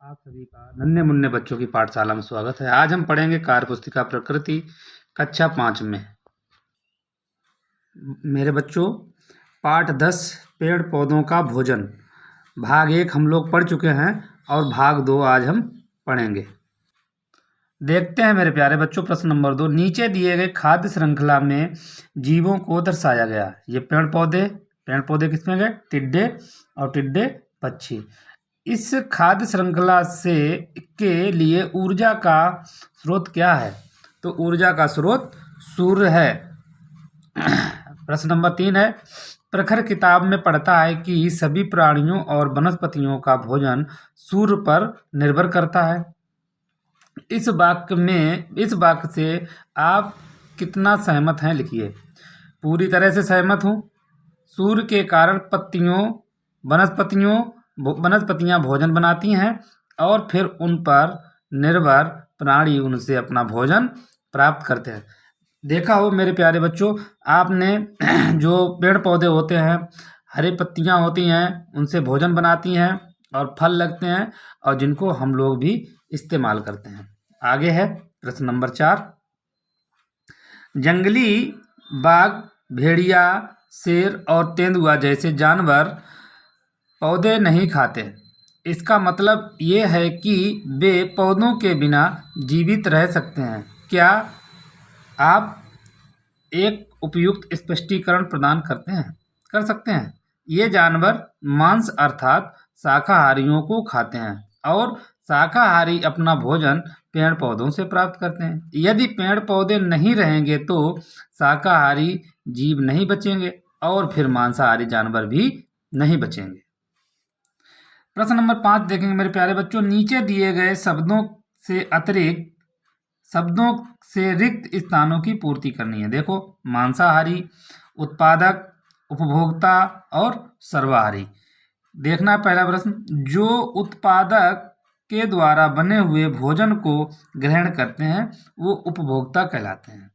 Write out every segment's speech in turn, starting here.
आप सभी का नन्हे मुन्ने बच्चों की पाठशाला में स्वागत है। आज हम पढ़ेंगे कार्य पुस्तिका प्रकृति कक्षा 5 में। मेरे बच्चों, पाठ 10 पेड़ पौधों का भोजन भाग 1 हम लोग पढ़ चुके हैं और भाग 2 आज हम पढ़ेंगे। देखते हैं मेरे प्यारे बच्चों, प्रश्न नंबर 2। नीचे दिए गए खाद्य श्रृंखला में जीवों को दर्शाया गया। ये पेड़ पौधे किसमें गए? टिड्डे और टिड्डे पक्षी। इस खाद्य श्रृंखला से के लिए ऊर्जा का स्रोत क्या है? तो ऊर्जा का स्रोत सूर्य है। प्रश्न नंबर 3 है, प्रखर किताब में पढ़ता है कि सभी प्राणियों और वनस्पतियों का भोजन सूर्य पर निर्भर करता है। इस वाक्य से आप कितना सहमत हैं लिखिए। पूरी तरह से सहमत हूँ। सूर्य के कारण वनस्पतियाँ भोजन बनाती हैं और फिर उन पर निर्भर प्राणी उनसे अपना भोजन प्राप्त करते हैं। देखा हो मेरे प्यारे बच्चों, आपने जो पेड़ पौधे होते हैं, हरी पत्तियाँ होती हैं, उनसे भोजन बनाती हैं और फल लगते हैं और जिनको हम लोग भी इस्तेमाल करते हैं। आगे है प्रश्न नंबर 4। जंगली बाघ, भेड़िया, शेर और तेंदुआ जैसे जानवर पौधे नहीं खाते। इसका मतलब ये है कि वे पौधों के बिना जीवित रह सकते हैं। क्या आप एक उपयुक्त स्पष्टीकरण प्रदान कर सकते हैं? ये जानवर मांस अर्थात शाकाहारियों को खाते हैं और शाकाहारी अपना भोजन पेड़ पौधों से प्राप्त करते हैं। यदि पेड़ पौधे नहीं रहेंगे तो शाकाहारी जीव नहीं बचेंगे और फिर मांसाहारी जानवर भी नहीं बचेंगे। प्रश्न नंबर 5 देखेंगे मेरे प्यारे बच्चों। नीचे दिए गए शब्दों से रिक्त स्थानों की पूर्ति करनी है। देखो, मांसाहारी, उत्पादक, उपभोक्ता और सर्वाहारी। देखना पहला प्रश्न, जो उत्पादक के द्वारा बने हुए भोजन को ग्रहण करते हैं वो उपभोक्ता कहलाते हैं।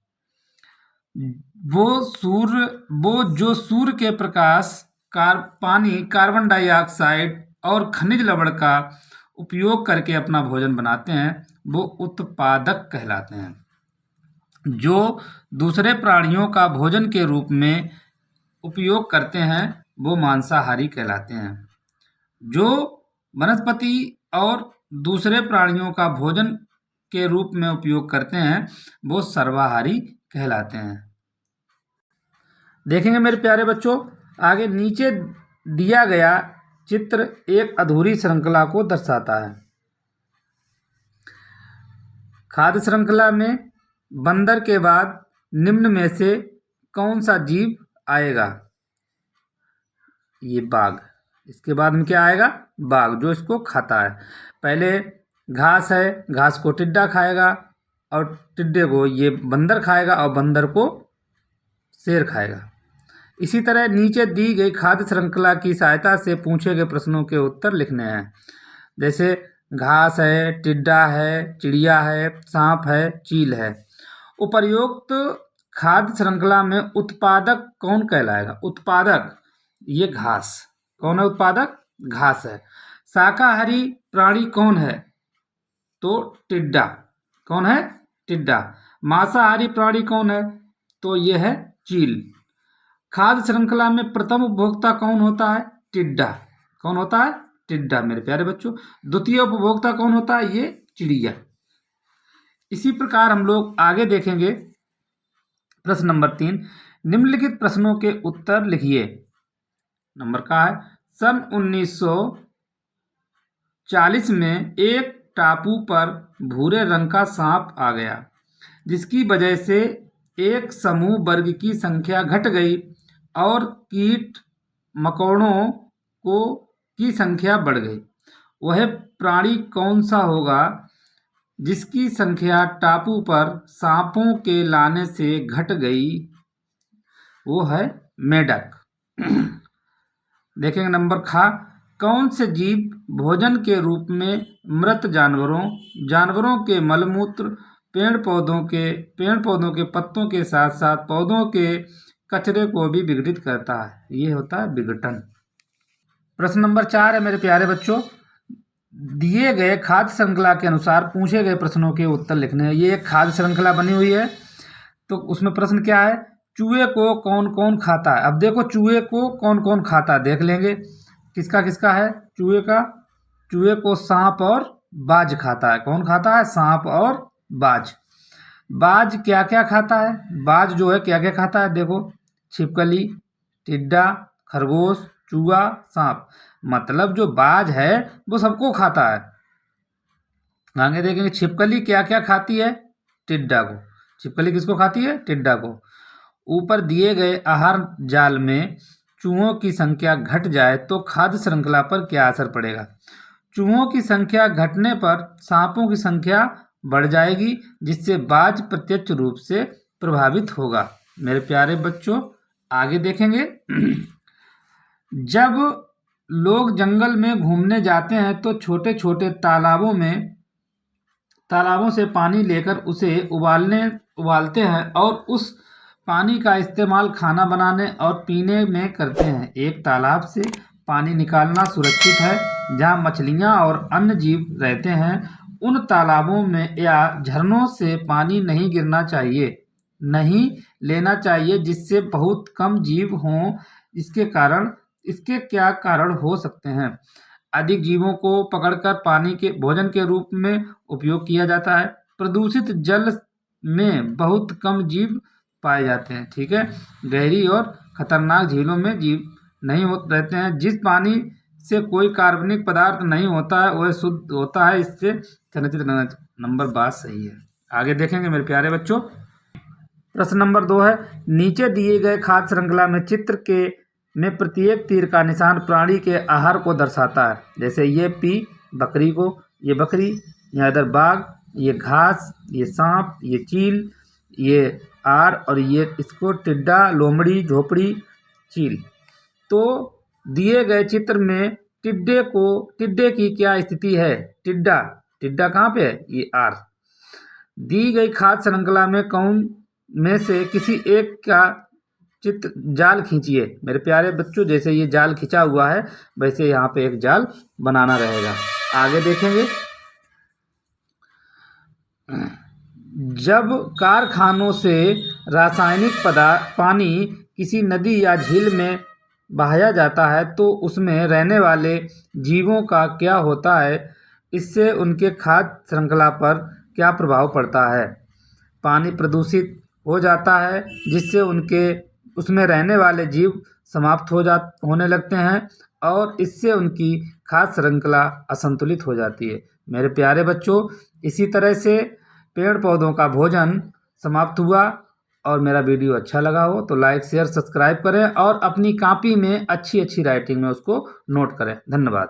वो जो सूर्य के प्रकाश, पानी, कार्बन डाइऑक्साइड और खनिज लवण का उपयोग करके अपना भोजन बनाते हैं वो उत्पादक कहलाते हैं। जो दूसरे प्राणियों का भोजन के रूप में उपयोग करते हैं वो मांसाहारी कहलाते हैं। जो वनस्पति और दूसरे प्राणियों का भोजन के रूप में उपयोग करते हैं वो सर्वाहारी कहलाते हैं। देखेंगे मेरे प्यारे बच्चों, आगे नीचे दिया गया चित्र एक अधूरी श्रृंखला को दर्शाता है। खाद्य श्रृंखला में बंदर के बाद निम्न में से कौन सा जीव आएगा? ये बाघ। इसके बाद में क्या आएगा? बाघ, जो इसको खाता है। पहले घास है, घास को टिड्डा खाएगा और टिड्डे को ये बंदर खाएगा और बंदर को शेर खाएगा। इसी तरह नीचे दी गई खाद्य श्रृंखला की सहायता से पूछे गए प्रश्नों के उत्तर लिखने हैं। जैसे घास है, टिड्डा है, चिड़िया है, सांप है, चील है। उपर्युक्त खाद्य श्रृंखला में उत्पादक कौन कहलाएगा? उत्पादक ये घास। कौन है उत्पादक? घास है। शाकाहारी प्राणी कौन है? तो टिड्डा। कौन है? टिड्डा। मांसाहारी प्राणी कौन है? तो ये है चील। खाद्य श्रृंखला में प्रथम उपभोक्ता कौन होता है? टिड्डा। कौन होता है? टिड्डा मेरे प्यारे बच्चों। द्वितीय उपभोक्ता कौन होता है? ये चिड़िया। इसी प्रकार हम लोग आगे देखेंगे। प्रश्न नंबर 3, निम्नलिखित प्रश्नों के उत्तर लिखिए। नंबर का है, सन 1940 में एक टापू पर भूरे रंग का सांप आ गया जिसकी वजह से एक समूह वर्ग की संख्या घट गई और कीट मकोड़ों की संख्या बढ़ गई। वह प्राणी कौन सा होगा जिसकी संख्या टापू पर सांपों के लाने से घट गई? वो है मेढक। देखेंगे नंबर खा, कौन से जीव भोजन के रूप में मृत जानवरों के मलमूत्र, पेड़ पौधों के पत्तों के साथ साथ पौधों के कचरे को भी विघटित करता है? ये होता है विघटन। प्रश्न नंबर 4 है मेरे प्यारे बच्चों, दिए गए खाद्य श्रृंखला के अनुसार पूछे गए प्रश्नों के उत्तर लिखने हैं। ये एक खाद्य श्रृंखला बनी हुई है, तो उसमें प्रश्न क्या है, चूहे को कौन कौन खाता है। अब देखो चूहे को कौन कौन खाता है, देख लेंगे किसका किसका है। चूहे को सांप और बाज खाता है। कौन खाता है, सांप और बाज। बाज क्या क्या खाता है, बाज जो है क्या क्या खाता है, देखो छिपकली, टिड्डा, खरगोश, चूहा, सांप। मतलब जो बाज है वो सबको खाता है। आगे देखेंगे छिपकली क्या क्या खाती है, टिड्डा को। छिपकली किसको खाती है, टिड्डा को। ऊपर दिए गए आहार जाल में चूहों की संख्या घट जाए तो खाद्य श्रृंखला पर क्या असर पड़ेगा। चूहों की संख्या घटने पर सांपों की संख्या बढ़ जाएगी, जिससे बाज प्रत्यक्ष रूप से प्रभावित होगा। मेरे प्यारे बच्चों आगे देखेंगे। जब लोग जंगल में घूमने जाते हैं तो छोटे छोटे तालाबों से पानी लेकर उसे उबालते हैं और उस पानी का इस्तेमाल खाना बनाने और पीने में करते हैं। एक तालाब से पानी निकालना सुरक्षित है जहाँ मछलियाँ और अन्य जीव रहते हैं। उन तालाबों में या झरनों से पानी नहीं लेना चाहिए जिससे बहुत कम जीव हों। इसके क्या कारण हो सकते हैं। अधिक जीवों को पकड़कर पानी के भोजन के रूप में उपयोग किया जाता है। प्रदूषित जल में बहुत कम जीव पाए जाते हैं। ठीक है, गहरी और खतरनाक झीलों में जीव नहीं रहते हैं। जिस पानी से कोई कार्बनिक पदार्थ नहीं होता है वह शुद्ध होता है। इससे संरक्षित नंबर बात सही है। आगे देखेंगे मेरे प्यारे बच्चों। प्रश्न नंबर 2 है, नीचे दिए गए खाद्य श्रृंखला में चित्र में प्रत्येक तीर का निशान प्राणी के आहार को दर्शाता है। जैसे ये पी बकरी को, ये बकरी, यहाँ इधर बाघ, ये घास, ये सांप, ये चील, ये आर और ये इसको टिड्डा, लोमड़ी, झोपड़ी, चील। तो दिए गए चित्र में टिड्डे की क्या स्थिति है, टिड्डा कहाँ पे है, ये आर। दी गई खाद्य श्रृंखला में कौन में से किसी एक का चित्र जाल खींचिए। मेरे प्यारे बच्चों जैसे ये जाल खिंचा हुआ है वैसे यहाँ पे एक जाल बनाना रहेगा। आगे देखेंगे। जब कारखानों से रासायनिक पानी किसी नदी या झील में बहाया जाता है तो उसमें रहने वाले जीवों का क्या होता है, इससे उनके खाद्य श्रृंखला पर क्या प्रभाव पड़ता है। पानी प्रदूषित हो जाता है जिससे उसमें रहने वाले जीव समाप्त होने लगते हैं और इससे उनकी खाद्य श्रृंखला असंतुलित हो जाती है। मेरे प्यारे बच्चों इसी तरह से पेड़ पौधों का भोजन समाप्त हुआ। और मेरा वीडियो अच्छा लगा हो तो लाइक शेयर सब्सक्राइब करें और अपनी कॉपी में अच्छी राइटिंग में उसको नोट करें। धन्यवाद।